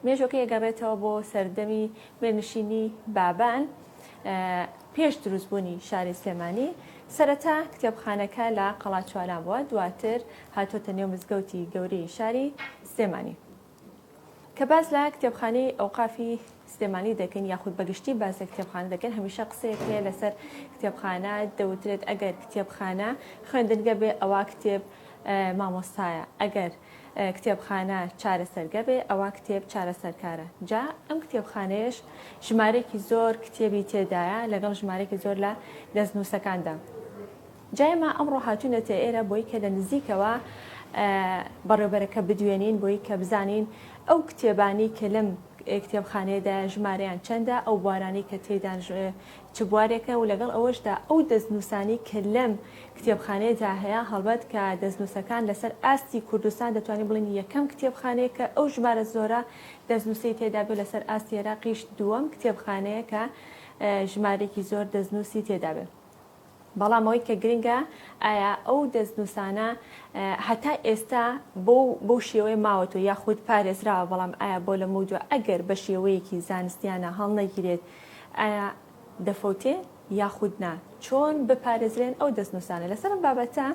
مێژۆکەی گەڕێتەوە بۆ سەردەمی مێنشینی بابان پێش دروستبوونی شاری سلێمانی. سەرەتا کتێبخانەکە لە قەڵا چواران بووە، دواتر هاتۆتە نێو مزگەوتی گەورەی شاری سلێمانی. کە باز لە کتێبخانەی ئەوقافی سلێمانی دەکەین یاخود بەگشتی باز لە کتێبخانە دەکەن، هەمیشە قسەیەک هەیە لەسەر کتێبخانە، دەوترێت ئەگەر کتێبخانە خوێندنگە بێ ئەوە کتێب مامۆستایە، ئەگەر کتێبخانە چارەسەرگە بێ ئەوە کتێب چارەسەرکارە. جا ئەم کتێبخانەیەش ژمارەیەکی زۆر کتێبی تێدایە لەگەڵ ژمارەیەکی زۆر لە دەستنووسەکاندا. جا ئێمە ئەمڕۆ هاتوونەتە ئێرە بۆی کە لە نزیکەوە بەڕێوەبەرەکە بدوێنین، بۆی کە بزانین ئەو کتێبانی کە لەم کتێبخانەیەدا ژمارەیان چەندە، ئەو بوارانی کە تێدان چ بوارێکە، و لەگەڵ ئەوەشدا ئەو دەستنووسانی کە لەم کتێبخانەیەدا هەیە، هەڵبەت کە دەستنووسەکان لەسەر ئاستی کوردستان دەتوانین بڵین یەکەم کتێبخانەیە کە ئەو ژمارە زۆرە دەستنووسی تێدا بێت لەسەر ئاستی عێراقیش دووەم کتێبخانەیە کە ژمارێکی زۆر دەستنووسی تێدا بێت. بەڵام ئەوەی کە گرنگە ئایا ئەو دەستنووسانە هەتا ئێستا بۆ شێوەیە ماوەتەوە یاخود پارێزراوە، بەڵام ئایا بۆ لە مودووە ئەگەر بە شێوەیەکی زانستیانە هەڵنەگیرێت ئایا دەفەوتێ یاخود نا، چۆن بپارێزرێن ئەو دەستنووسانە. لەسەر بابەتە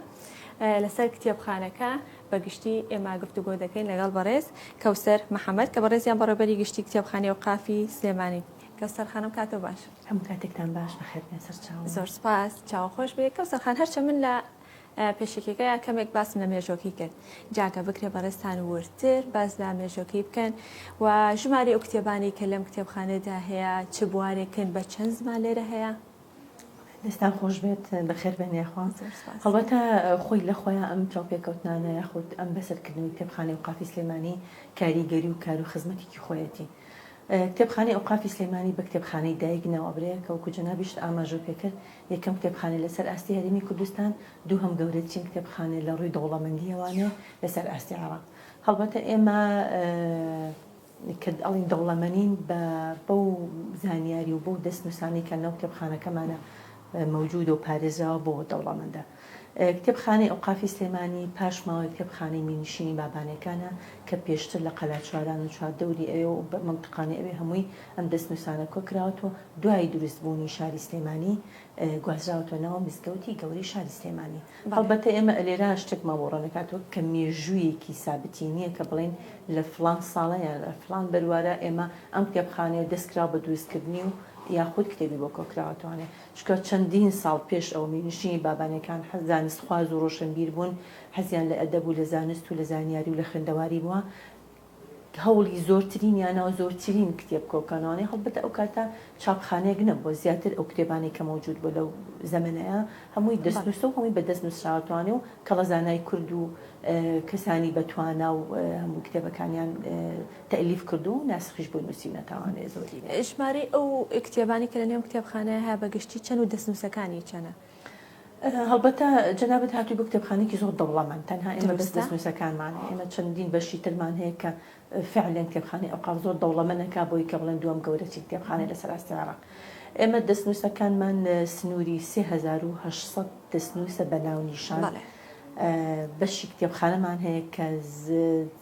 لەسەر کتێبخانەکە بەگشتی ئێمە گفتوگۆ دەکەین لەگەڵ بەڕێز کەوسەر محەممەد کە بەڕێزیان بەڕێبەری گشتی کتێبخانەی ئەوقافی سلێمانی. کەوسەر خانم کاتۆ باش. هەموو کاتێکتان باش، بەخێر بێن سەر چاو. زۆر سپاس، چاوەخۆش بێ. کەوسەر خان هەرچە من لە پێشێکەکەیە کەمێک باسم لە مێژۆکی کرد، جاکە بکرێ بەڕێستان ورتر باز لە مێژۆکی بکەن و ژمارە ئەو کتێبانی کە لەم کتێبخانەدا هەیە چ بوارێکن، بە چەند زمان لێرە هەیە. دەستان خۆش بێت، بەخێر بێن یاخوا. هەڵبەتە خۆی لە خۆیان ئەم چاوپێکەوتنانە یاخود ئەم بەسەرکردنەوەی کتێبخانەی ئەوقافی سلێمانی کاریگەری و کار و خزمەتێکی خۆیەتی. کتێبخانەی ئەوقافی سلێمانی بە کتێبخانەی دایک ناوەبرەیە کە وەکو جەنابیشت ئاماژە پێکرد یەکەم کتێبخانەی لەسەر ئاستی هەرێمی کوردستان، دووهەم گەورەترین کتێبخانەی لە ڕووی دەوڵەمەندیەوانە لەسەر ئاستی عێراق. هەڵبەتە ئێمە کە ئەڵین دەوڵەمەندین بەو زانیاری و بەو دەستنووسانی کە نەو کتێبخانەکەمانە مەوجود و پارێزراوە بۆ دەوڵەمەندە. کتێبخانەی ئەوقافی سلێمانی پاش ماوەی کتێبخانەی مینشینی بابانەکانە کە پێشتر لە قەلا چواران و چواردەوری ئەوێ و بە منتقانی ئەوێ هەمووی ئەم دەستنووسانە کۆکراوەوە. دوای دروستبوونی شاری سلێمانی گوازراوەتەوە مزگەوتی گەورەی شاری سلێمانی. هەڵبەتە ئێمە لێرە شتێکمە بۆ ڕەنەکاتەوە کە مێژوویەکی سابتی نییە کە بڵێن لە فلان ساڵە یان لە فلان بەروارە ئێمە ئەم کتێبخانەیە دەستکرا بە دروستکردنی و یاخود کتێبی بۆ کۆکراوەتوانێت، چکە چەندین ساڵ پێش ئەو مینشینی بابانەکان زانست خواز و ڕۆشنبیر بوون، حەزیان لە ئەدەب و لە زانست و لە زانیاری و لە خوێندەواری بووە، هەوڵی زۆرترین یانەوە زۆرترین کتێب کۆکانەوەی هەڵبەتە ئەو کاتە چاپخانەیەک نەبووە، زیاتر ئەو کتێبانی کە مەوجود بوو لەو زەمەنەیە هەمووی دەستنووسە و هەمووی بە دەستنووسراوەتوانێ و کەڵە زانای کورد و کەسانی بەتوانا و هەموو کتێبەکانیان تەئلیف کردو و ناسخیش بۆی نووسی نەتوانێت زۆری. ژمارەی ئەو کتێبانی کە لە نێو کتێبخانەیە هەیە بەگشتی چەند و دەستنووسەکانی چەنە؟ هەڵبەتە جەنابەت هاتووی بۆ کتێبخانەیەکی زۆر دەوڵەمەند، تەنها ئێمە بەس دەستنووسەکانمانە، ئێمە چەندین بەشی ترمان هەیە کە فعلەن کتێبخانەی ئەوقاف زۆر دەوڵەمەندەکە بۆی کە بڵێن دووەم گەورەی کتێبخانەی لەسەر ئاستی عێراق. ئێمە دەستنووسەکانمان سنووری 3800 دەستنووسە بەناونیشان، بەشی کتێبخانەمان هەیە کە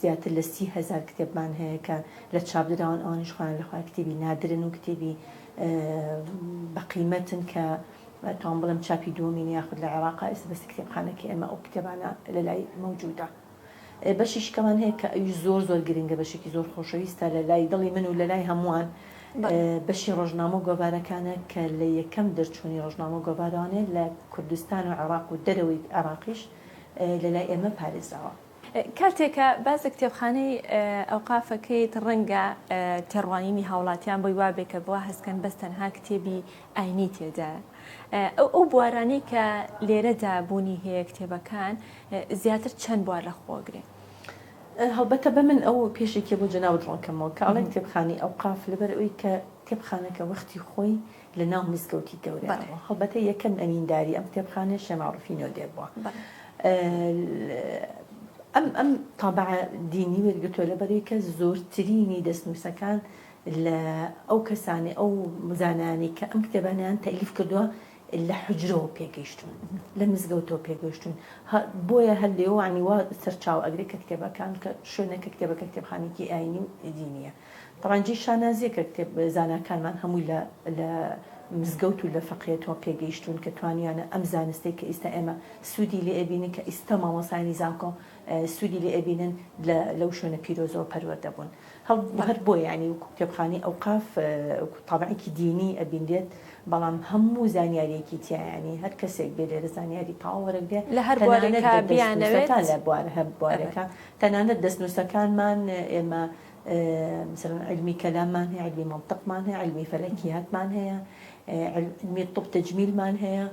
زیاتر لە 30,000 کتێبمان هەیە کە لە چاپدراون ئەوانیش خوانن لەخوا کتێبی نادرن و کتێبی بەقیمەتن کە توان بڵم چاپی دووەمین یاخود لە عێراقا ئێستا بەس کتێبخانەکە ئێمە ئەو کتێبانە لە لای مەوجودە. بەشیشکەمان هەیە کە ئەوی زۆر گرنگە، بەشێکی زۆر خۆشەویستە لە لای دڵی من و لە لای هەمووان، بەشی ڕۆژنامە و گۆڤارەکانە کە لە یەکەم دەرچوونی ڕۆژنامە و گۆڤارانێ لە کوردستان و عێراق و دەرەوەی عێراقیش لە لای ئێمە پارێزراوە. کاتێکە بازە کتێبخانەی ئەوقافەکەیت ڕەنگە تێڕوانینی هاوڵاتیان بۆی وابێ کە بۆ هەستکەن بەس تەنها کتێبی ئاینی تێدا، ئەو بوارانەی کە لێرەدا بوونی هەیە کتێبەکان زیاتر چەند بوار لە خۆگرێ؟ هەڵبەتە بە من ئەو پێشێکی بۆ جەناوت ڕۆکەمەوە کە ئەڵێن کتێبخانەی ئەوقاف لەبەر ئەوەی کە کتێبخانەکە وەختی خۆی لە ناو مزگەوتی گەورەیەوە، هەڵبەتە یەکەم ئەمینداری ئەم کتێبخانەیە شەماڕوفی نۆدێ بووە. ئەم تابع دینی وەرگتووە لەبەرەوەی کە زۆرترینی دەستنووسەکان لە ئەو کەسانی ئەو مزانانی کە ئەم کتێبانیان تەئلیف کردووە لە حجرەوە پێگەیشتون لە مزگەوتەوە پێگەشتون بۆیە هەلێوانی وا سەرچاو ئەگرێت کە کتێبەکان کە شوێنەکە کتێبەکە کتێبخانێکی ئاینی و دینیە تەڕەنجی شانازیە کە کتێب زاناکانمان هەمووی لە مزگەوت و لە فەقیەتەوە پێگەیشتون کە توانیانە ئەم زانستەی کە ئێستا ئێمە سوودی لێ ئەبینین کە ئێستا مامۆسانی زانکۆ سوودی لێ ئەبینن لەو شوێنە پیرۆزەوە پەروەردە بوون هەر بۆ ینی و کتێبخانەی ئەوقاف تابعێکی دینی ئەبیندێت بەڵام هەموو زانیاریەکی تیایانی هەر کەسێک بێ لێرە زانیاری تاوەرەک بێ لە هەر بوارێکە بیانەوێت لە بوارە هەر بوارەکە تەنانەت دەستنووسەکانمان ئێمە مثلا علمی کەلاممان هەیە علمی منطقمان هەیە علمی فەلەکیاتمان هەیە علمی طب تەجمیلمان هەیە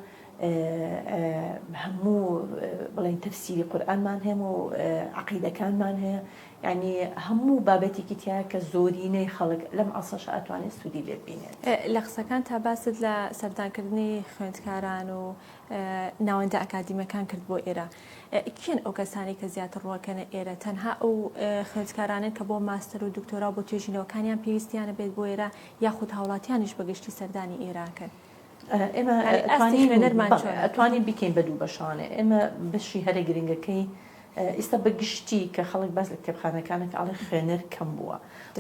هەموو بڵێن تەفسیری قورئانمان هەیە و عەقیدەکانمان هەیە یعنی هەموو بابەتێکی تایە کە زۆرینەی خەڵک لەم عەسەرە ئەتوانێت سوودی لێ ببینێت. لە قسەکان تا باست لە سەردانکردنی خوێندکاران و ناوەندە ئەکادیمیەکان کرد بۆ ئێرە کێن ئەو کەسانی کە زیاتر ڕوەکەنە ئێرە تەنها ئەو خوێندکارانن کە بۆ ماستەر و دکتۆرا بۆ توێژینەوەکانیان پێویستیانە بێت بۆ ئێرە یاخود هاوڵاتیانیش بەگشتی سەردانی ئێراکەن. ئێمە ئەتوانین بکەین بە دوو بەشانێ ئێمە بەشی هەرە گرنگەکەی ئێستا بەگشتی کە خەڵک باس لە کتێبخانەکانێک ئاڵی خوێنەر کەم بووە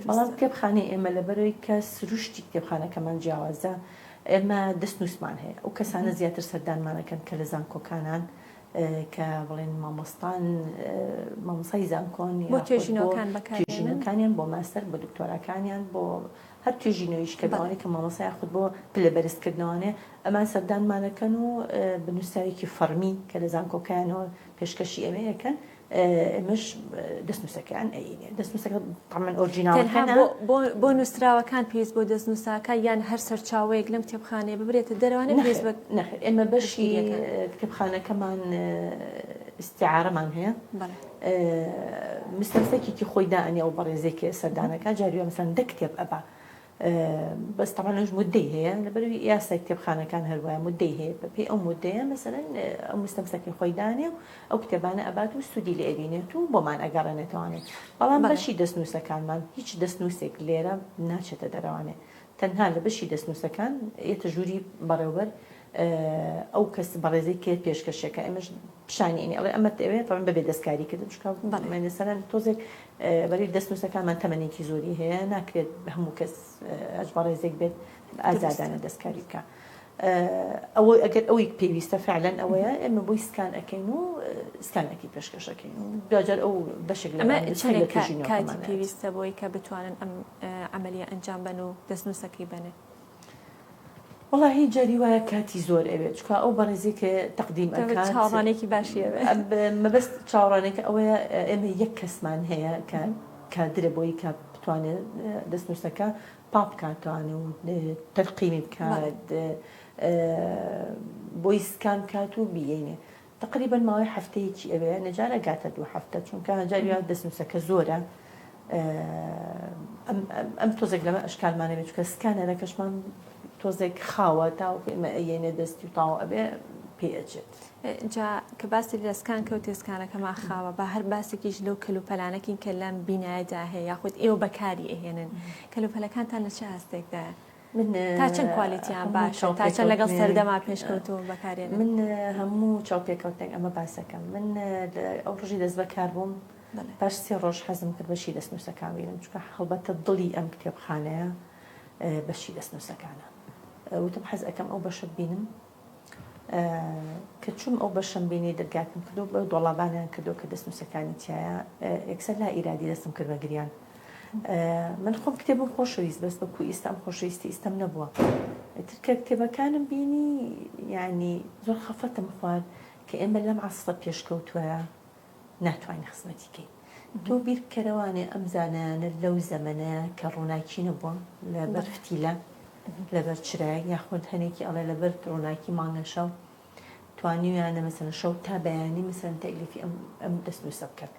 بەڵام کتێبخانەی ئێمە لەبەرەوەی کە سروشتی کتێبخانەکەمان جیاوازە ئێمە دەستنووسمان هەیە ئەو کەسانە زیاتر سەردانمانەکەن کە لە زانکۆکانان کە بڵێن مامۆستای زانکۆن بۆ توێژینەوەکانیان بۆ ماستەر بۆ دکتۆراکانیان بۆ هەر توێژینەوەیش کە بەوانەی کە مامۆسای یاخود بۆ پلە بەرزکردنەوەنێ ئەمان سەردانمانەکەن و بنووساوێکی فەرمی کە لە زانکۆکانەوە پێشکەشی ئەمە یەکەن ئێمەش دەستنووسەکان ئەینێ دەستنووسەکە تەمان ئۆرجیناڵەکانە بۆ نووسراوەکان پێویست بۆ دەستنووساکە یان هەر سەرچاوەیەک لەم کتێبخانەیە ببرێتە دەرەوانێ پێویست بە نەخێر ئێمە بەشی کتێبخانەکەمان استیعارەمان هەیە مستەفەکێکی خۆی دائنی ئەو بەڕێزێکی سەردانەکە جاریوە مەسەن دە کتێب ئەبا بەس تەمانەش مودەی هەیە لەبەروی یاسای کتێبخانەکان هەروایە مودەی هەیە بەپێی ئەو مودەیە مەسەرەن ئەو مستەمسەکی خۆی دانێ و ئەو کتێبانە ئەبات و سوودی لێ ئەبینێت و بۆمان ئەگەڕێنێتوانێت بەڵام بەشی دەستنووسەکانمان هیچ دەستنووسێک لێرە ناچێتە دەرەوانێ تەنها لە بەشی دەستنووسەکان ئێتە ژووری بەڕێوەبەر ئەو کەس بەڕێزەی کرد پێشکەشەکە ئەمەش پیشانی ئەڵێ ئەمە دەوێت فەرم بەبێ دەستکاری کرد بچکەسەرەن تۆزێک بەری دەستنووسەکانمان تەمەنێکی زۆری هەیە ناکرێت هەموو کەس ئەج بەڕێزێک بێت ئازادانە دەستکاری بکە ئەوە ئەگەر ئەوەی پێویستە فعلەن ئەوەیە ئێمە بۆی سکان ئەەکەین و سکانێکی پێشکەشەکەین و دوجار ئەو بەشێک لە کاتی پێویستە بۆی کە بتوانن ئەم عملیە ئەنجام بن و دەستنووسەکەی بنێ وڵی جاری وایە کاتی زۆر ئەوێت چکە ئەو بەڕێزی کە تەقدیم چاوەڕانێکی باشیە مەبەست چاوەڕانێکە ئەوەیە ئێمە یەک کەسمان هەیە کە کادرە بۆی کە بتوانێت دەستنووسەکە پاپ کاتوانێ و تەرقیمی بکات بۆی سکان کات و بیێنێ تقریبا ماوەی هەفتەیەکی ئەوەیە نەجارە گاتە دوو هەفتە چونکە جاریوە دەستنووسەکە زۆرە ئەم تۆزێک لەمە ئەشکالمانەوێت چکە سکانەرەکەشمان تۆزێک خاوە تا ئەێنێ دەستی و تاوە ئەبێ پێچێت جا کە باسی دەستکان کەوت تێسکانەکەما خاوە بە هەر باسێکیش لەو کەلوپەلانەکین کە لەم بینایدا هەیە یاخود ئێوە بەکاری ئەهێنن کەلوپەلەکانتان لە چه هەستێکدا تا چەند کوالیتیان باشە تا چەند لەگەڵ سەردەما پێشکەوتەوە بەکارێنن من هەموو چاوپێکەوتێک ئەمە باسەکەم من ئەو ڕژی دەست بەکار بووم باش سێ ڕۆژ حەزم کرد بەشی دەستنووسەکان بینم چونکە هەڵبەتە دڵی ئەم کتێبخانەیە بەشی دەستنووسەکانە وتم حەز ئەەکەم ئەو بەشە بینم کە چوم ئەو بەشەم بینی دەرگاتم کردو بە دۆڵابانیان کردو کە دەستنووسەکانی تایە یەکسەر لا ئیرادی دەستم کرد بە گریان من خۆم کتێبم خۆشەویست بەس بەکو ئێستام خۆشەویستی ئێستام نەبووە ترکە کتێبەکانم بینی یعنی زۆر خەفەتم خوارد کە ئێمە لەم عەسڵە پێشکەوتووە ناتوانین خزمەتیکەین تۆ بیر بکەرەوانێ ئەم زانانە لەو زەمەنە کە ڕووناکی نەبووە لە بەرفتیلە لەبەر چرایەک یاخود هەنێکی ئەڵێ لەبەر ڕووناکی مانگە شەو توانیویانە مەسەن شەو تا بەیانی مەسەن تەکلیفی ئەم دەستنووسە بکەن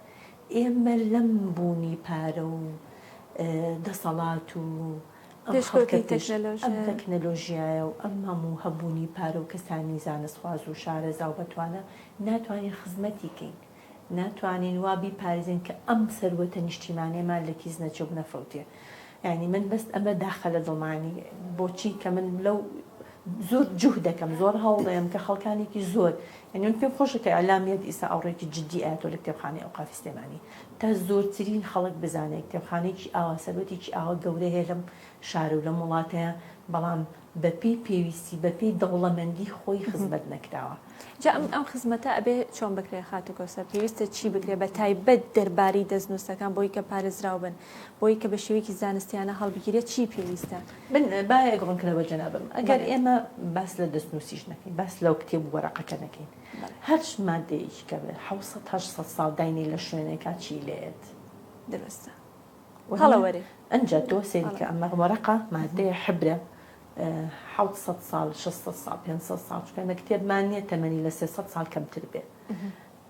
ئێمە لەم بوونی پارە و دەسەڵات و ئەم تەکنەلۆژیایە و ئەم هەموو هەبوونی پارە و کەسانی زانستخواز و شارەزا و بەتوانە ناتوانین خزمەتیکەین ناتوانین وابی پارێزین کە ئەم سەروەتە نیشتیمانیەمان لە کیس نەچێ و نەفەوتێ یعنی من بەست ئەمە داخە لە دڵمانی بۆچی کە من لەو زۆر جوه دەکەم زۆر هەوڵێم کە خەڵکانێکی زۆر یعنی من پێم خۆشە کە ئەعلامیەت ئیسا ئەوڕێکی جددی ئاەوە لە کتێبخانەی ئەوقافی سلێمانی تا زۆرترین خەڵک بزانێت کتێبخانێکی ئاوا سەربەتێکی ئاوا گەورە هەیە لەم شارە و لە وڵاتەیە بەڵام بەپێی پێویستی بەپێی دەوڵەمەندی خۆی خزمەت نەکراوە. جا ئەم خزمەتە ئەبێ چۆن بکرێ خاتوکەوسەر پێویستە چی بکرێ بە تایبەت دەربارەی دەستنووسەکان بۆی کە پارێزراو بن بۆی کە بە شێوەیەکی زانستیانە هەڵبگیرێت چی پێویستە؟ باە گڕنکەوە جەنابم ئەگەر ئێمە باس لە دەستنووسیش نەکەین باس لەو کتێب وەرەقەکە نەکەین هەر مادەیەکی کە 700 ساڵ داینی لە شوێنێکا چی لێت درستە هەڵەوەرێ ئەنجا تۆ سێریکە ئەمە وەرەقە مادەیە حبرە 700 ساڵ 600 ساڵ 500 ساڵ چکەنە کتێبمان نیە تەمەنی لە 300 ساڵ کەمتر بێت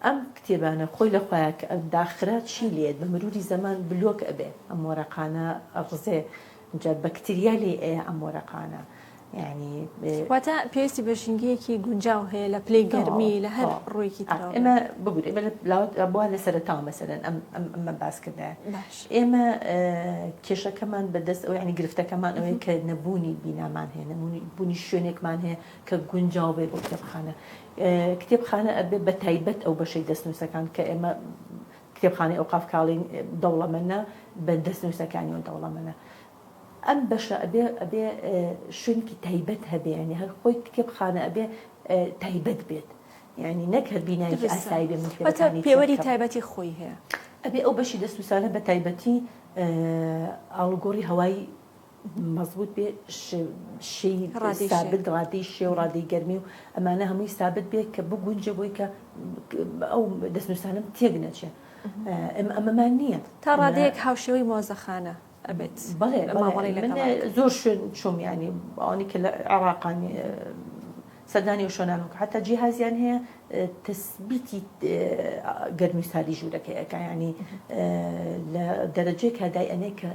ئەم کتێبانە خۆی لە خۆیان کە داخرا چی لێت بە مروری زەمان بلۆک ئەبێ ئەم وەرەقانە ئەڕزێ جا بەکتریا لێ ئەیە ئەم وەرەقانە یعنی واتە پێویستی بەشنگەیەکی گونجاو هەیە لە پلەی گەرمی لە هەر ڕوویەکی ئێمە ببوور بووە لە سەرتاوە مەسەرەن ئەمە باسکردە ئێمە کێشەکەمان بەدەست ئەو ینی گرفتەکەمان ئەوەیە کە نەبوونی بینامان هەیە نەبوونی شوێنێکمان هەیە کە گونجاو بێ بۆ کتێبخانە کتێبخانە ئەبێ بە تایبەت ئەو بەشەی دەستنووسەکان کە ئێمە کتێبخانەی ئەوقاف کاڵین دەوڵەمەندە بە دەستنووسەکانی و دەوڵەمەندە ئەم بەشە ئەبێ شوێنکی تایبەت هەبێ ینی هەر خۆی کتێبخانە ئەبێ تایبەت بێت ینی نەک هەر بینایکی ئاسایی بێ پێوەری تایبەتی خۆی هەیە ئەبێ ئەو بەشی دەستنووسانە بە تایبەتی ئاڵگۆڕی هەوای مەزبوط بێ شەی سابت ڕادەی شێ و ڕادەی گەرمی و ئەمانە هەمووی سابت بێت کە بگونجە بۆی کە ئەو دەستنووسانم تێک نەچێ ئەمەمان نییە تا ڕادەیەک هاوشێوەی مۆزەخانە ئەبێت بەڵێ زۆر شوێن چوم ینی ئەوانی کە لە عێراقانی سەردانی و شۆنان حتا جیهازیان هەیە تەسبیتی گەرمی ساری ژوورەکەیەکە ینی لە دەرەجەیە کادای ئەنەیە کە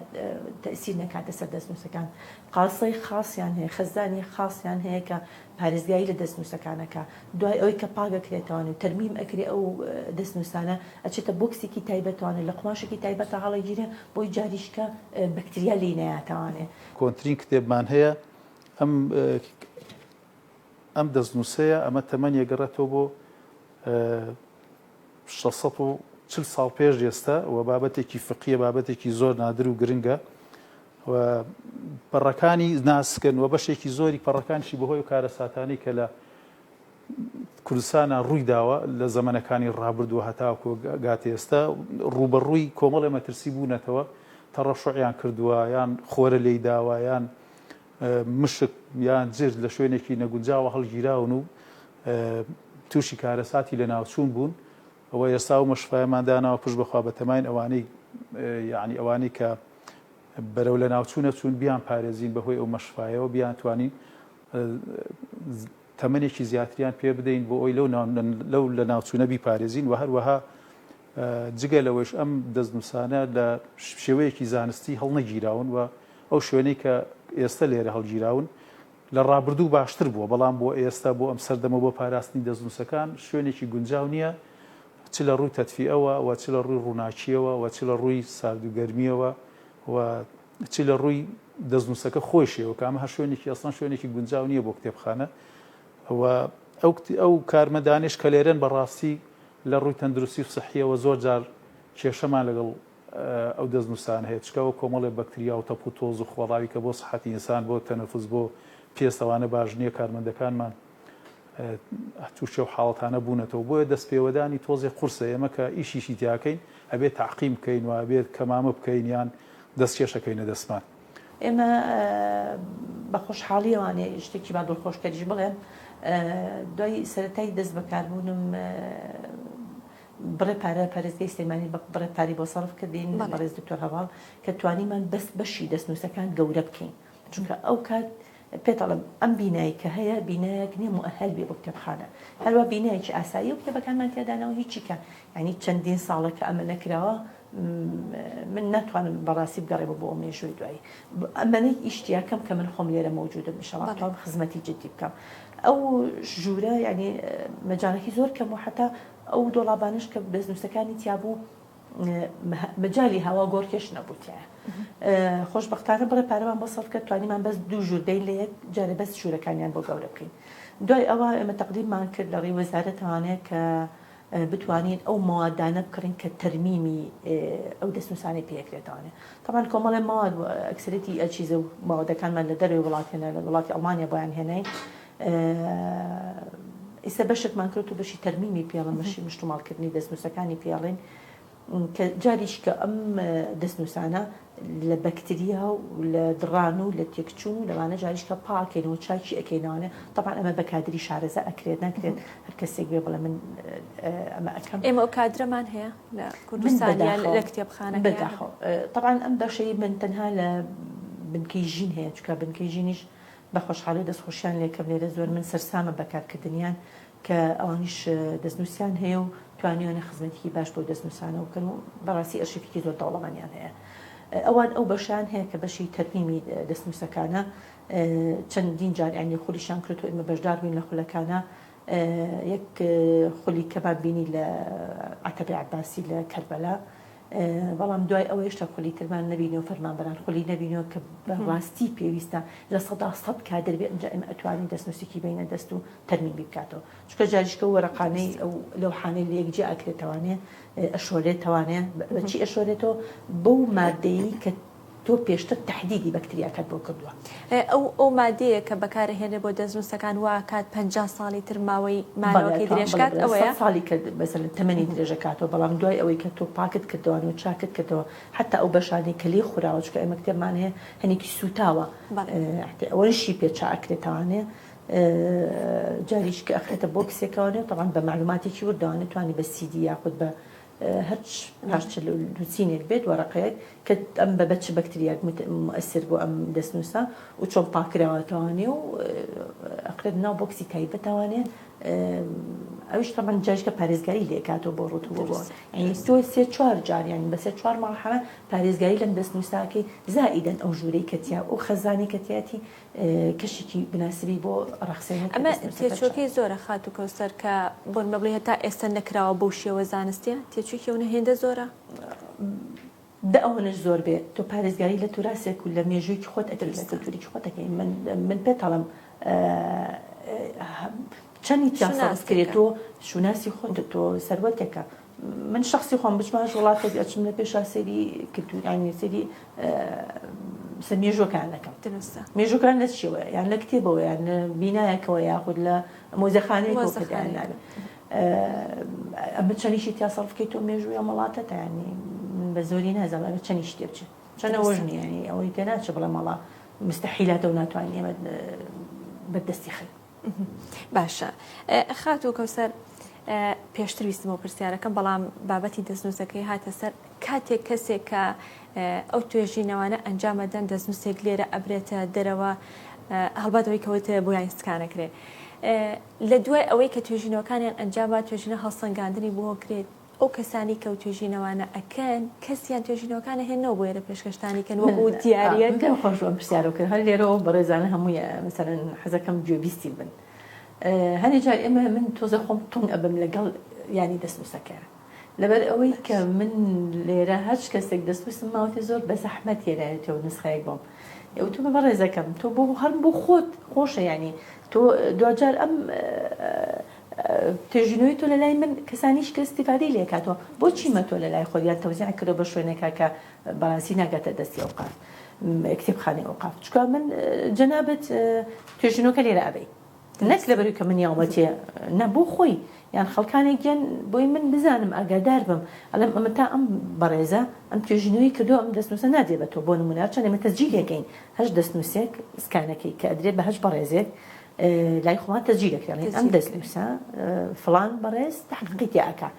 تەسیر نەکاتە سەر دەستنووسەکان قاسەی خاصیان هەیە خەزانی خاصیان هەیە کە پارێزگایی لە دەستنووسەکانەکە دوای ئەوەی کە پاگەکرێتوانێت و تەرمیم ئەکرێ ئەو دەستنووسانە ئەچێتە بۆکسێکی تایبەتوانێت لە قماشێکی تایبەتە هەڵەگیرێ بۆی جاریشکە بەکتریا لێ نەیاتوانێت کۆنترین کتێبمان هەیە ئەم دەستنووسەیە ئەمە تەمەنی گەڕێتەوە بۆ 640 ساڵ پێش ئێستا و بابەتێکی فقیە بابەتێکی زۆر نادر و گرنگە و پەڕەکانی ناسکن و بەشێکی زۆری پەڕەکانشی بەهۆی و کارە ساتانی کە لە کوردستانە ڕووی داوە لە زەمانەکانی ڕابردووە هەتاوکو گاتی ئێستا ڕوبەڕووی کۆمەڵی مەترسی بوونەتەوە تەڕەشوعیان کردووە یان خۆرە لێی داوە یان مشک یان جرد لە شوێنێکی نەگونجاوە هەڵگیراون و تووشی کارەساتی لە ناوچوون بوون ئەوە ئێستا و مەشفایەمانداناوە پشت بەخوا بە تەماین ئەوانەی یعنی ئەوانەی کە بەرەو لە ناوچوونە چوون بیان پارێزین بەهۆی ئەو مەشفایەوە بیان توانین تەمەنێکی زیاتریان پێ بدەین بۆ ئەوی لەو لە ناوچوونە بیپارێزین و هەروەها جگە لەوەش ئەم دەستنووسانە لە شێوەیەکی زانستی هەڵنەگیراون و ئەو شوێنەی کە ئێستا لێرە هەڵگیراون لە ڕابردوو باشتر بووە بەڵام بۆ ئێستا بۆ ئەم سەردەمە بۆ پاراستنی دەستنووسەکان شوێنێکی گونجاو نییە چ لە ڕووی تەتفیئەوە و چ لە ڕووی ڕووناکیەوە و چ لە ڕووی ساردوگەرمیەوە و چ لە ڕووی دەستنووسەکە خۆشیەوە کە ئەمە هەر شوێنێکی ئەسڵان شوێنێکی گونجاو نییە بۆ کتێبخانە و ئەو کارمەدانش کە لێرەن بەڕاستی لە ڕووی تەندروستی و سەحیەوە زۆر جار کێشەمان لەگەڵ ئەو دەستنووسان هەیە چکەوە کۆمەڵێ بەکتریا و تەپ و تۆز و خۆڵاوی کە بۆ سەحەتی ئینسان بۆ تەنەفوس بۆ پێستەوانە باش نییە کارمەندەکانمان تووشە و حاڵەتانە بوونەتەوە بۆیە دەستپێوەدانی تۆزی قورسە ئێمە کە ئیشیشی تیاکەین ئەبێت تاقیم بکەین و ئەبێت کەمامە بکەین یان دەستکێشەکەینە دەستمان ئێمە بە خۆشحاڵی ئەوانێ شتێکی با دڵخۆشکەریش بڵێم دوای سەرەتای دەست بەکاربوونم بڕێ پارە پارێزگای سلێمانی بڕێ پاری بۆ سەرف کردین بەڕێز دکتۆر هەواڵ کە توانیمان بەست بەشی دەستنووسەکان گەورە بکەین چونکە ئەو کات پێتەڵم ئەم بینایی کە هەیە بینایەک نییە مؤهل بێ بۆ کتێبخانە هەروە بینایەکی ئاسایی و کتێبەکانمان تێدانەوە هیچیکە ینی چەندین ساڵێک کە ئەمە نەکراوە من ناتوانم بەڕاستی بگەڕێ بۆ ئەو مێژووی دوایی ئەمەنەی ئیشتیاکەم کە من خۆم لێرە مەوجودم ئینشەڵڵا تاوان خزمەتی جدی بکەم ئەو ژوورە ینی مەجالێکی زۆر کەم و حتا ئەو دۆڵابانش کە دەستنووسەکانی تیابوو مەجای هاوا گۆڕکێش نەبووتیە خۆشبەختانە بڕێ پارەمان بۆ سەڵ کرد توانیمان بەس 2 ژوور دەین لە یەک جارە بەس ژوورەکانیان بۆ گەورە بکەین. دوای ئەوە ئێمە تەقدیممان کرد لە ڕێی وەزارەتەوانەیە کە بتوانین ئەو ماوەدانە بکڕین کە تەرمیمی ئەو دەستنووسانی پێکرێتوانێت. طبعاً کۆمەڵی ماوە ئەکسەرەتی ئەچیزە و ماوەدەکانمان لە دەروی وڵاتێنە لە وڵاتی ئەڵمانیا بۆیان هێناین. ئێستا بەشێکمان کرد و بەشی تەرمیمی پێڵن بەشی مشتوماڵکردنی دەستنووسەکانی پێڵین کە جاریش کە ئەم دەستنووسانە لە بەکتریا و لە دڕان و لە تێکچوون و لەوانە جاریش کە پاکێنەوە چاکی ئەەکەینەوەێ طبعاً ئەمە بە کادری شارەزە ئەکرێت ناکرێت هەر کەسێک بێ بڵێ من ئەمە ئەەکەم. ئێمە ئەو کادرەمان هەیە لە کوردستان لە کتێبخانە بەداخەوە. طبعاً ئەم بەشەی من تەنها لە بنکەی ژین هەیە چکە بنکەی ژینیش بە خۆشحاڵی دەستخۆشیان لێکەم لێرە زۆر من سەرسامە بەکارکردنیان کە ئەوانیش دەستنووسیان هەیە و توانیوانە خزمەتێکی باش بۆ دەستنووسانە وکەن و بەڕاستی ئەرشیفێکی زۆر دەوڵەمانیان هەیە. ئەوان ئەو بەشیان هەیە کە بەشی تەرمیمی دەستنووسەکانە چەندین جاریانی خولیشان کرد و ئێمە بەشدار بووین لە خولەکانە. یەک خولی کەمان بینی لە عەتەبی عەباسی لە کەربەلا، بەڵام دوای ئەوە هێشتا خولی ترمان نەبینەوە فەرمانبەران خولی نەبینەوە کە بەڕاستی پێویستە لە 100% کادر بێ ئەنجا ئێمە ئەتوانین دەستنووسێکی بینە دەست و تەرمیمی بکاتەوە. چونکە جاریشکە وەرەقانەی ئەو لەوحانەی لە یەکجێ ئەکرێتەوانێ ئەشۆرێتەوانێ بەچی ئەشۆرێتەوە بەو مادەیی کە تۆ پێشتر تەحدیدی بەکتریاکەت بۆ کردووە. ئەو مادەیە کە بەکارهێنێ بۆ دەستنووسەکان وا کات 50 ساڵی تر ماوەی مانەوەکەی درێژکات ئەوەیە ساڵی کە بەسەر تەمەنی درێژەکاتەوە، بەڵام دوای ئەوەی کە تۆ پاکت کردوانە و چاکت کردەوە حتا ئەو بەشانی کە لێ خوراوە چکە ئێمە کتێبمان هەیە هەنێکی سوتاوە ئەوەشی پێچ ئەکرێتوانێ جاریش کە ئەخرێتە بۆ کسێکەوەێ طبعاً بە معلوماتێکی وردوانێت توانی بە CD یاخود بە هەرچ پارچە لوچینێک بێت وەرەقەیەک کە ئەم بە بەچ بەکتریاک مؤثر بۆ ئەم دەستنووسە و چۆن پاکراوەتەوانێ و ئەقرێت ناو بۆکسی تایبەتەوانێ ئەوش تەمان جاریشکە پارێزگاری لێکاتەوە بۆ ڕوتوبە بۆ تۆ 3-4 جاریان بە 3-4 ماڵحەمە پارێزگاری لەم دەستنووساکەی زائیدەن ئەو ژوورەی کەتیا و خەزانی کەتیاتی کەشێکی بناسبی بۆ ڕەخسێنەوە. ئەمە تێچۆکەی زۆرە خات و کەوسەر کە بۆ مەبڵی هەتا ئێستا نەکراوە بەو شێوە زانستیە تێچووکی ئەوە هێندە زۆرە دا ئەوەنش زۆر بێت تۆ پارێزگاری لە توراسێک و لە مێژوویکی خۆت ئەتر لە کەلتوریکی خۆتەکەی من پێتەڵم چەندی تیاسەکرێتۆ شوناسی خۆت تۆ سەروەتێکە. من شخصی خۆم بچماش وڵاتێک ئەچم لە پێشا سەری کلتوریانی سەری مێژوەکان دەکەم. مێژوەکان لە چیوە یان لە کتێبەوە یان بینایەکەوە یاخود لە مۆزەخانەیەکەوە کردیان نابێت. ئەمە چەندیشی تیاسەڵ بکەیت تۆ مێژووی مەڵاتەتە ینی من بە زۆری نازانم چەندی شتێ بچێ چەنە وەژنی ینی ئەوەی پێ ناچێ بڵێ مەڵا مستەحیلاتە و ناتوانین ئێمە بەدەستی خەین. باشە خات و کەوسەر پێشتر ویستمەوە پرسیارەکەم بەڵام بابەتی دەستنووسەکەی هاتە سەر کاتێک کەسێک کە ئەو توێژینەوانە ئەنجامەدەن دەستنووسێک لێرە ئەبرێتە دەرەوە هەڵباتەوەی کەوتە بۆیان سکانەکرێت لە دوای ئەوەی کە توێژینەوەکانیان ئەنجامات توێژینە هەڵسەنگاندنی بۆ کرێت ئەو کەسانی کە توێژینەوانە ئەکەن کەسیان توێژینەوەکانە هێنەوە بۆ ێرە پێشکەشتانی کەن وەکو دیارەت خۆشم پرسیارە کرد هەر لێرەوە بەڕێزانە هەمووی مەسەرەن حەزەکەم گوێبیستی بن. هەنێ جار ئێمە من تۆزە خۆم تون ئەبم لەگەڵ ینی دەستنووسەکە لەبەر ئەوەی کە من لێرە هەچ کەسێک دەستنووسم ماوەتی زۆر بە زەحمەت هێنایەتەوە نسخەیەک بۆم ئەوتومە بەڕێزەکەم تۆ بۆ هەر بۆ خۆت خۆشە ینی تۆ دوجار ئەم تێژینەوەی تۆ لە لای من کەسانیش کە استیفادەی لێکاتەوە بۆچی مە تۆ لە لای خۆیان تەوزیع کردەوە بە شوێنێکا کە بەڕاستی ناگاتە دەستی ئەوقاف کتێبخانەی ئەوقاف چکە من جەنابەت توێژینەوەکە لێرە ئەبەی نەک لەبەری کە من یاومەتیە نە بۆ خۆی یان خەڵکانێک گەن بۆی من بزانم ئاگادار بم ئەلم ئەمە تا ئەم بەڕێزە ئەم توێژینەوەی کردو ئەم دەستنووسە نادێبێتەوە بۆ نمونە چەند ئێمە تەسجیلەکەین هەش دەستنووسێک سکانەکەی کە ئەدرێت بە هەش بەڕێزێک لای خۆمان تەسجیلەکرێن ئەم دەستنووسە فڵان بەڕێز تحقیقی ئاکا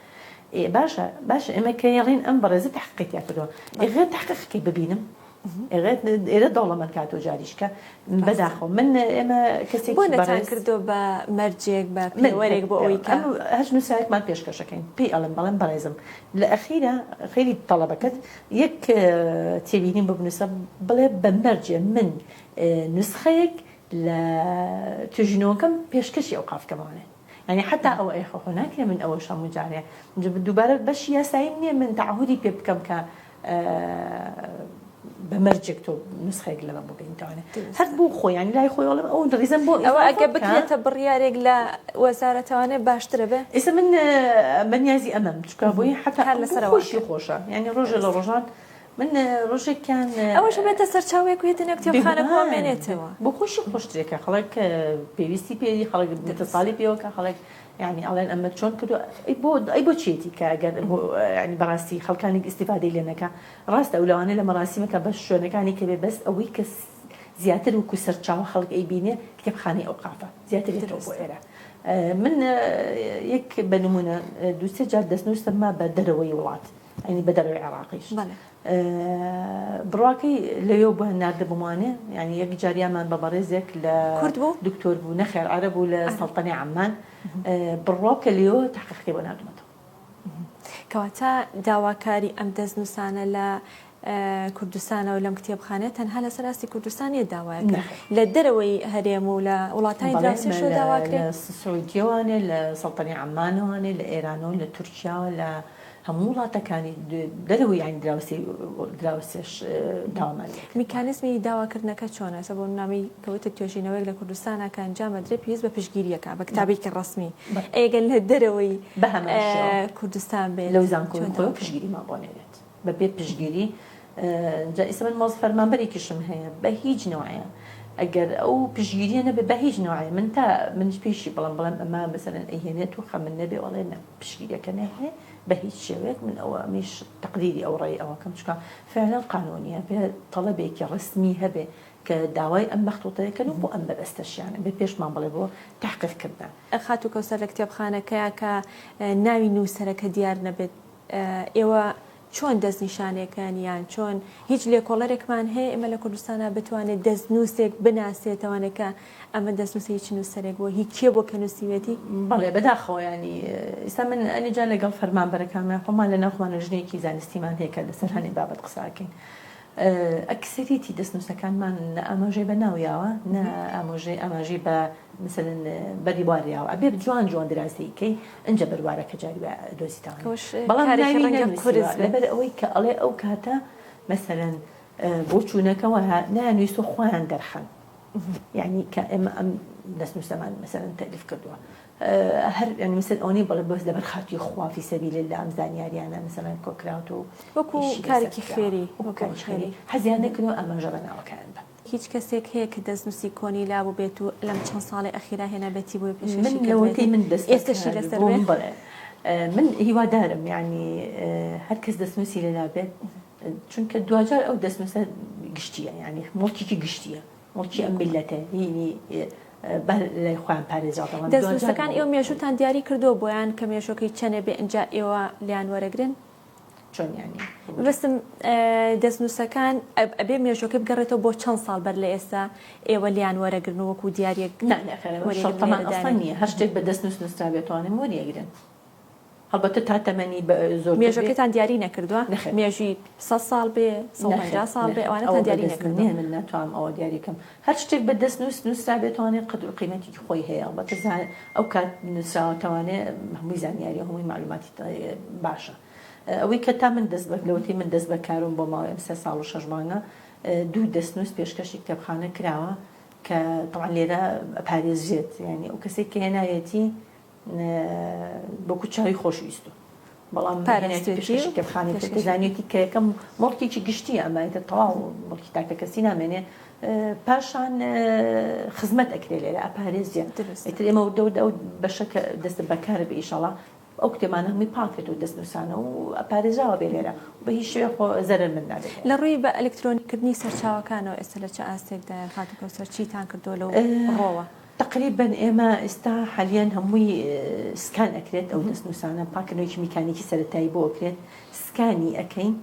باشە ئێمە کە یاڵین ئەم بەڕێزە تحقیقی کردووە ئێغێ تحقیقی ببینم ئێرە دەوڵەمەند کاتۆ جاریشکە بەداخۆ من ئێمە کەسێک بۆ نەتان کردو بە مەرجێک بە پێوەرێک بۆ ئەوەی کە هەش نووسایەکمان پێشکەشەکەین پێی ئەڵم بەڵێن بەڕێزم لە ئەخیرە خێری تەڵەبەکەت یەک تێبینیم ببنووسە بڵێ بە مەرجێ من نسخەیەک لە توێژینەوەکەم پێشکەشی ئەوقافکەمانێ يعني حتى أو أي هناك من أول شيء مجارية دوباره بس ياسين من تعهدي بكم ك بەمەرجێک تۆ نسخەیەک لەمە بگەینتوانێت هەر بۆ خۆی ینی لای خۆی ئەو ڕیزم بۆ ئەوە ئەگە بکرێتە بڕیارێک لە وەزارەتەوانێ باشترە بێ ئێستا من بەنیازی ئەمەم چکە بۆی حتا لەسەرەوەشی خۆشە ینی ڕۆژە لە ڕۆژان من ڕۆژێکیان ئەوەش بێتە سەرچاوێک وێتە کتێبخانە بۆمێنێتەوە بۆ خۆشی خۆشترێکە خەڵک پێویستی پێی خەڵک متەساڵی پێوەکە خەڵک يعني ئەڵێن ئەمە چۆن کردو ئەی بۆ چێتی کە ئەگەر ینی بەڕاستی خەڵکانی ئیسیفادەی لێنەکە ڕاستە ئەو لەوانەیە لە مەراسیمەکە بەش شوێنەکانی کە بێ بەست ئەوەی کە زیاتر وکو سەرچاوە خەڵک ئەی بینێ کتێبخانەی ئەوقافە زیاتر دێتەوە بۆ ئێرە من یەک بە نمونە دووسێ جار دەستنووسمە بە دەرەوەی وڵات ینی بە دەرەوەی عێراقیش بڕواکەی لەوێ بۆ ناردە بمانێ ینی یەک جاریامان بە بەڕێزێک لە دکتۆر بوو نەخێر عەرە بوو لە سەڵتەنی عەمان بڕواکە لێەوە تحقیقی بۆ نردومەتەوە کەواتە داواکاری ئەم دەستنووسانە لە کوردستانەوە لەم کتێبخانێت تەنها لە سەراستی کوردستانی داوایەکە لە دەرەوەی هەرێم و لە وڵاتانی دراوسێشەوە داواکرێت لە سعودیەوانێ لە سەڵتەنی عەمانەوانێ لە ئێرانەوە لە تورکیاوە لە هەموو وڵاتەکانی دەرەوەی یانی دراوسێش داوامان میکانیزمی داواکردنەکە چۆنە بۆ نامی کەوتە توێژینەوەیەک لە کوردستانە کە ئەنجامە درێ پێویست بە پشگیریەکە بە کتابێکی ڕسمی ئەگەن لە دەرەوەی کوردستان بێت لەو زانکۆی خۆی پشگیریمان بۆنێنێت بە بێ پشگیری جا ئێستا من مۆز فەرمانبەرێکیشم هەیە بە هیچ نوعەیە ئەگەر ئەو پشگیریە نەبێ بە هیچ نوعەیە من پێشی بەڵام ئەمە بەسەرەن ئەهێنێت و خەمن نەبێ وەڵێ پشگیریەکە نەهێ بە هیچ شێوەیەک من ئەوە ئەمیش تقدیری ئەو ڕێی ئەوە کەم چکە فعلا قانونیە بێ تەڵەبێکی ڕسمی هەبێ کە داوای ئەم مەخطوطەیەکەن و بۆ ئەم بەبەستەشیانە بێ پێشمان بڵێ بۆ تحقیقکردن خات و کەوسەر لە کتێبخانەکەیە کە ناوی نووسەرەکە دیار نەبێت ئێوە چۆن دەستنیشانەکان یان چۆن هیچ لێکۆڵەرێکمان هەیە ئێمە لە کوردستانە بتوانێت دەستنووسێک بناسێتەوەنەکە ئەمە دەستنووسێکی نووسەرێک بۆ هیچ کێ بۆ کە نووسیوێتی بەڵێ بەداخۆیانی ئێستا من ئەنیجا لەگەڵ فەرمانبەرەکانمان خۆمان لە ناوخمانە ژنێکی زانستیمان هەیە کە لەسەر هەنێ بابەت قساکەین ئەکسەریەتی دەستنووسەکانمان نە ئاماژەی بە ناویاوە نە ئاماژەی بە مثلن بەریواریاوە ئەبێ جوان دراسەیەکەی ئەنجە بەروارەکە جاری دۆزیتان بەڵام لەبەر ئەوەی کە ئەڵێ ئەو کاتە مەسەلەن بۆ چوونەکەەوە نانویست و خۆیان دەرخەن یعنی کە ئێمە ئەم دەستنووسەمان مەسەلەن تەلیف کردووە هەر ینی مثل ئەوەی بەڵێ بەس لەبەر خاتی خوافی سەبیلە لە ئەم زانیاریانە مەسەلەن کۆکراوت و وەکو کارێکی خێری حەزیان نەکردو ئاماژە بە ناوەکان بە هیچ کەسێک هەیە کە دەستنووسی کۆنی لابوو بێت و لەم چەند ساڵی ئەخیرا هێنابێتی بۆ من لەوەی من ئێستاشی لەسەر بڵێ من هیوادارم یعنی هەر کەس دەستنووسی لێ نابێت چونکە دوجار ئەو دەستنووسە گشتیە یعنی مڵکێکی گشتیە مڵکی ئەم میلەتە هینی لای خۆیان پارێزراوە دەستنووسەکان ئێوە مێژوتان دیاری کردو بۆیان کە مێژۆکەی چەنێ بێ ئەنجا ئێوە لیان وەرەگرن چۆن ینی بەستم دەستنووسەکان ئەبێ مێژۆکە بگەڕێتەوە بۆ چەند ساڵ بەر لە ئێستا ئێوە لیان وەرەگرن وەکو دیارێک شەڵتەمان ئەسڵ نییە هەر شتێک بە دەستنووس نووسرا بێتوانێت وەریەگرن هەڵبەتە تا تەمەنی زۆر مێژۆکەتان دیاری نەکردووە مێژوی 100 ساڵ بێ 150 ساڵ بێ ئەوانەتان دیاری نەکردووە من ناتوانم ئەوە دیاریکەم هەر شتێک بە دەستنووس نووسرا بێتوانێت قدر و قیمەتی خۆی هەیە ئەڵبەتە ئەو کات نووسراوەتەوانێت هەمووی زانیاری هەمووی معلوماتی باشە ئەوەی کە تا من لەوەتی من دەست بەکارم بۆ ماوەی 3 ساڵ و 6 مانگە دوو دەستنووس پێشکەشی کتێبخانە کراوە کە طبعا لێرە پارێزێت یعنی ئەو کەسێک کە هێنایەتی بۆ کوچاوی خۆشویستو بەڵام پێشکەشی کتێبخانەی دەزانێتی کە یەکەم مڵکێکی گشتی ئەمایەتە تەواو مڵکی تاکە کەسی نامێنێ پاشان خزمەت ئەکرێ لێرە ئەپارێزیە ئیتر ئێمە ئەو بەشەکە دەست بەکارە بە ئیشەڵا ئەو کتێبانە هەمووی پاکێت و دەستنووسانە و ئەپارێزاوە بێ لێرە بە هیچ شوێ زەرر من نابێت لە ڕووی بە ئەلکترۆنیکردنی سەرچاوەکانەوە ئێستا لە چه ئاستێکدا خاتوکە سەرچیتان کردو لەو ڕۆوە تقریبا ئێمە ئێستا حالیان هەمووی سکان ئەکرێت ئەو دەستنووسانە پاکردنەوەیکی میکانیکی سەرەتایی بۆ ئەکرێت سکانی ئەەکەین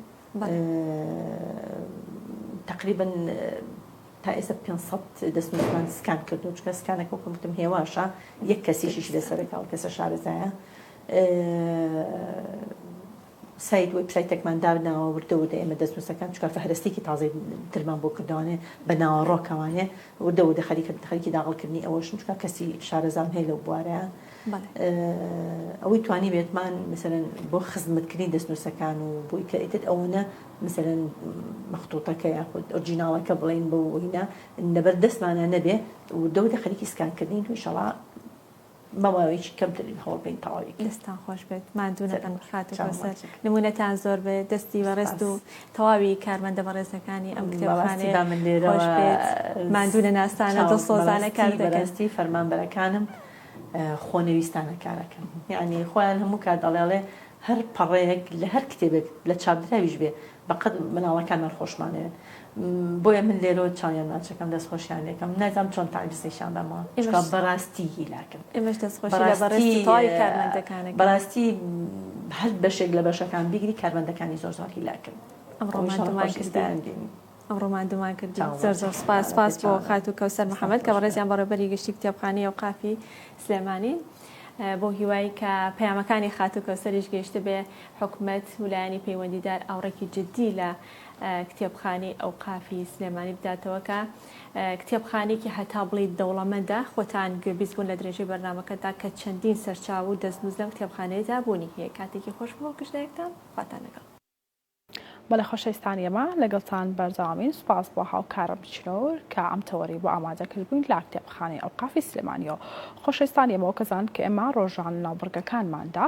تقریبا تا ئێستا 500 دەستنووسمان سکان کردو چکە سکانەکە وەکوتم هێواشە یەک کەسیشیش لەسەرەکە کەسە شارەزایە سایت وێبسایتێکمان دابناوە وردەوردە ئێمە دەستنووسەکان چکە فەهرستێکی تازەی درمان بۆ کردوانێ بە ناوەڕۆکەوانێ وردەوردە خەریکی داغڵکردنی ئەوەشن چکە کەسی شارەزام هەیە لەو بوارەیە ئەوەی توانی بێتمان مثلەن بۆ خزمەتکردنی دەستنووسەکان و بۆی کە ئیتر ئەوەنە مثلەن مەخطوطەکە یاخود ئۆرجیناڵەکە بڵێن بە وینە لەبەر دەستمانە نەبێ و دەوتە خەریکی سکانکردنی تویشەڵا مەوایەکی کەمترین هەوڵ بین تەواوی دەستان خۆش بێت مادوونەکەن خاتوکەسەر نمونەتان زۆر بێت دەستی بەڕێست و تەواوی کارمەندە بەڕێزەکانی ئەم کتێبخانەیە من لێرە خۆش بێت مادوونە ناستانە دڵسۆزانە کار دەکەن فەرمانبەرەکانم خۆنەویستانە کارەکەن یعنی خۆیان هەموو کار دەڵێڵێ هەر پەڕەیەک لە هەر کتێبێک لە چاپدراویش بێ بەقەت مناڵەکانمان خۆشمانەوێن بۆیە من لێرە چاویان ناچەکەم دەستخۆشیان لێکم نازانم چۆن تاویستێکیان بەمەوە بەڕاستی هیلاکەم ئێمەش دەستخۆشی لە بەڕاستی تەواوی کارمەندەکانەکە بەڕاستی هەر بەشێک لە بەشەکان بیگری کارمەندەکانی زۆر زۆر هیلاکرد ئەمڕۆمان دومان کردی زۆر سپاس بۆ خاتو کەوسەر محەممەد کە بەڕێزیان بەڕێبەری گشتی کتێبخانەی و قافی سلێمانی بۆ هیوای کە پەیامەکانی خاتو کەوسەریش گەیشتە بێ حکوومەت ویلایانی پەیوەندیدار ئاوڕێکی جددی لە کتێبخانەی ئەو قافی سلێمانی بداتەوە کە کتێبخانێکی هەتا بڵیت دەوڵەمەندە خۆتان گوێبیست بوون لە درێژەی بەرنامەکەدا کە چەندین سەرچاو و دەستنووس لەم کتێبخانەیەدا بوونی هەیە کاتێکی خۆش بۆ گشتێکتان خواتان لەگەڵ بەڵێ خۆشەویستانی ئێمە لەگەڵتان بەردەوامین سوپاس بۆ هاوکارم بچنەوە کە ئەم تەوەری بۆ ئامادەکردبووین لا کتێبخانەی ئەوقافی سلێمانیەوە خۆشەویستانی ئێمەوە کەزان کە ئێمە ڕۆژان ناوبڕگەکانماندا